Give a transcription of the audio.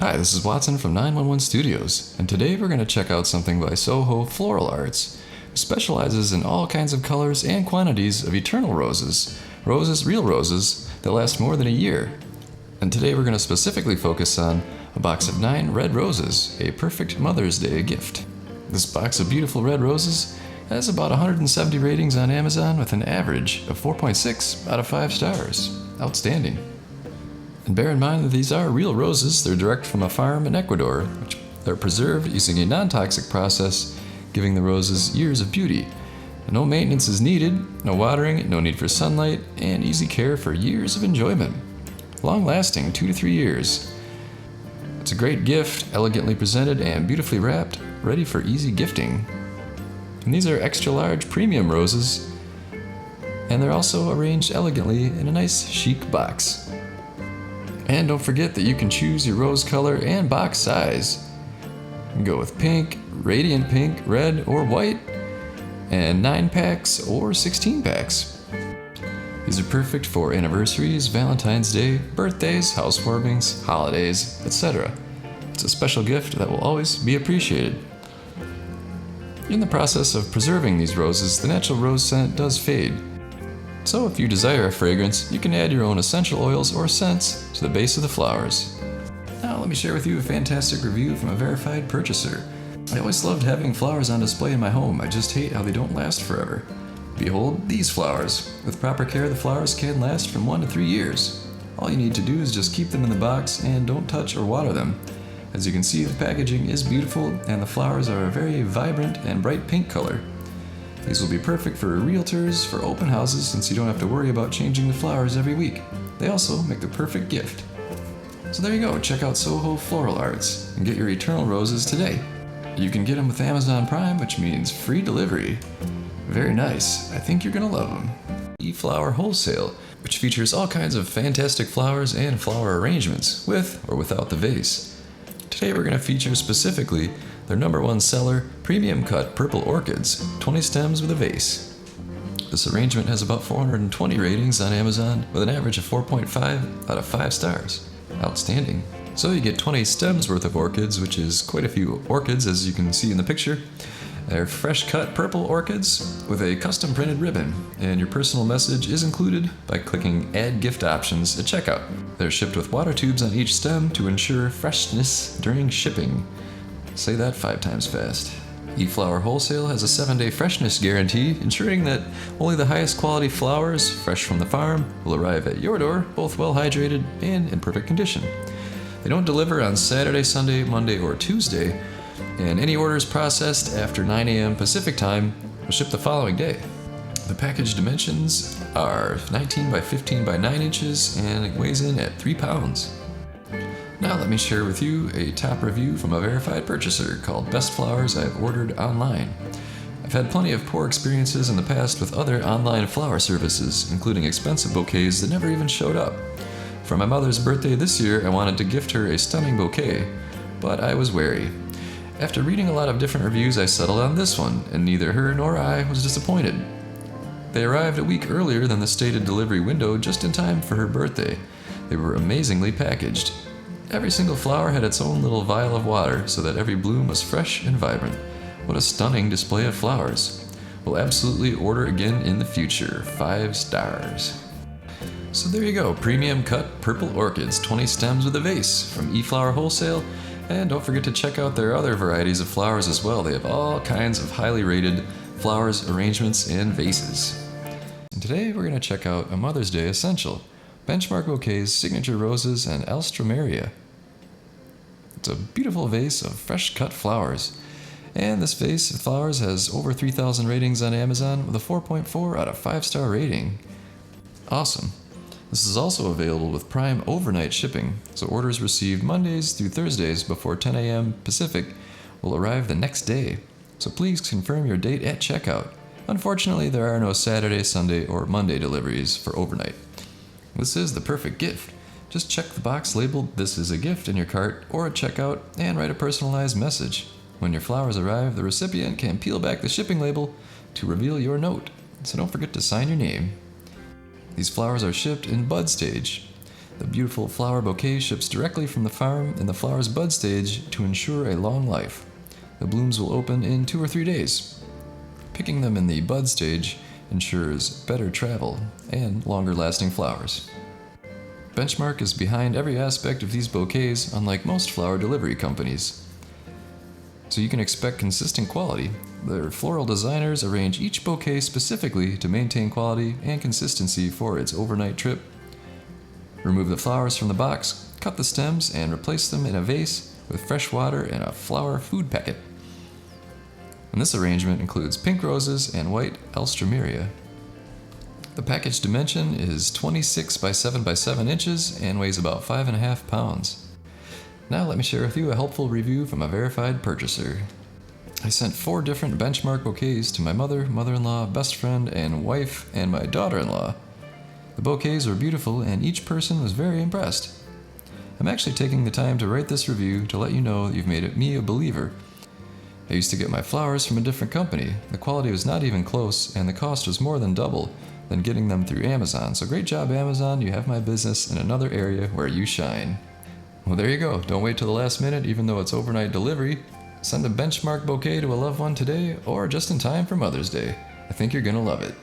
Hi, this is Watson from 911 Studios, and today we're going to check out something by Soho Floral Arts, who specializes in all kinds of colors and quantities of eternal roses, real roses, that last more than a year. And today we're going to specifically focus on a box of 9 red roses, a perfect Mother's Day gift. This box of beautiful red roses has about 170 ratings on Amazon with an average of 4.6 out of 5 stars. Outstanding. And bear in mind that these are real roses. They're direct from a farm in Ecuador, which they're preserved using a non-toxic process, giving the roses years of beauty. No maintenance is needed, no watering, no need for sunlight, and easy care for years of enjoyment. Long-lasting, 2 to 3 years. It's a great gift, elegantly presented and beautifully wrapped, ready for easy gifting. And these are extra large premium roses, and they're also arranged elegantly in a nice chic box. And don't forget that you can choose your rose color and box size. You can go with pink, radiant pink, red, or white, and 9 packs or 16 packs. These are perfect for anniversaries, Valentines Day, birthdays, housewarmings, holidays, etc. It's a special gift that will always be appreciated. In the process of preserving these roses, the natural rose scent does fade. So if you desire a fragrance, you can add your own essential oils or scents to the base of the flowers. Now let me share with you a fantastic review from a verified purchaser. I always loved having flowers on display in my home. I just hate how they don't last forever. Behold these flowers. With proper care, the flowers can last from 1 to 3 years. All you need to do is just keep them in the box and don't touch or water them. As you can see, the packaging is beautiful and the flowers are a very vibrant and bright pink color. These will be perfect for realtors, for open houses, since you don't have to worry about changing the flowers every week. They also make the perfect gift. So there you go, check out Soho Floral Arts and get your eternal roses today. You can get them with Amazon Prime, which means free delivery. Very nice, I think you're gonna love them. E-Flower Wholesale, which features all kinds of fantastic flowers and flower arrangements, with or without the vase. Today we're gonna feature specifically their #1 seller, premium cut purple orchids, 20 stems with a vase. This arrangement has about 420 ratings on Amazon with an average of 4.5 out of 5 stars. Outstanding. So you get 20 stems worth of orchids, which is quite a few orchids as you can see in the picture. They're fresh cut purple orchids with a custom printed ribbon, and your personal message is included by clicking Add Gift Options at checkout. They're shipped with water tubes on each stem to ensure freshness during shipping. Say that 5 times fast. E-Flower Wholesale has a 7-day freshness guarantee, ensuring that only the highest quality flowers, fresh from the farm, will arrive at your door, both well hydrated and in perfect condition. They don't deliver on Saturday, Sunday, Monday, or Tuesday, and any orders processed after 9 a.m. Pacific time will ship the following day. The package dimensions are 19 by 15 by 9 inches, and it weighs in at 3 pounds. Now let me share with you a top review from a verified purchaser called Best Flowers I've Ordered Online. I've had plenty of poor experiences in the past with other online flower services, including expensive bouquets that never even showed up. For my mother's birthday this year, I wanted to gift her a stunning bouquet, but I was wary. After reading a lot of different reviews, I settled on this one, and neither her nor I was disappointed. They arrived a week earlier than the stated delivery window, just in time for her birthday. They were amazingly packaged. Every single flower had its own little vial of water, so that every bloom was fresh and vibrant. What a stunning display of flowers. We'll absolutely order again in the future. 5 stars. So there you go, premium cut purple orchids, 20 stems with a vase from E-Flower Wholesale. And don't forget to check out their other varieties of flowers as well. They have all kinds of highly rated flowers, arrangements, and vases. And today we're going to check out a Mother's Day essential, Benchmark Bouquets Signature Roses and Alstroemeria. It's a beautiful vase of fresh cut flowers. And this vase of flowers has over 3,000 ratings on Amazon with a 4.4 out of 5 star rating. Awesome. This is also available with Prime overnight shipping, so orders received Mondays through Thursdays before 10 a.m. Pacific will arrive the next day. So please confirm your date at checkout. Unfortunately, there are no Saturday, Sunday, or Monday deliveries for overnight. This is the perfect gift. Just check the box labeled "This is a gift" in your cart or at checkout and write a personalized message. When your flowers arrive, the recipient can peel back the shipping label to reveal your note, so don't forget to sign your name. These flowers are shipped in bud stage. The beautiful flower bouquet ships directly from the farm in the flower's bud stage to ensure a long life. The blooms will open in 2 or 3 days. Picking them in the bud stage ensures better travel and longer lasting flowers. Benchmark is behind every aspect of these bouquets, unlike most flower delivery companies. So you can expect consistent quality. Their floral designers arrange each bouquet specifically to maintain quality and consistency for its overnight trip. Remove the flowers from the box, cut the stems, and replace them in a vase with fresh water and a flower food packet. And this arrangement includes pink roses and white alstroemeria. The package dimension is 26 by 7 by 7 inches and weighs about 5.5 pounds. Now let me share with you a helpful review from a verified purchaser. I sent 4 different Benchmark bouquets to my mother, mother-in-law, best friend, and wife, and my daughter-in-law. The bouquets were beautiful and each person was very impressed. I'm actually taking the time to write this review to let you know that you've made me a believer. I used to get my flowers from a different company. The quality was not even close and the cost was more than double than getting them through Amazon. So great job, Amazon. You have my business in another area where you shine. Well, there you go. Don't wait till the last minute, even though it's overnight delivery. Send a Benchmark bouquet to a loved one today or just in time for Mother's Day. I think you're going to love it.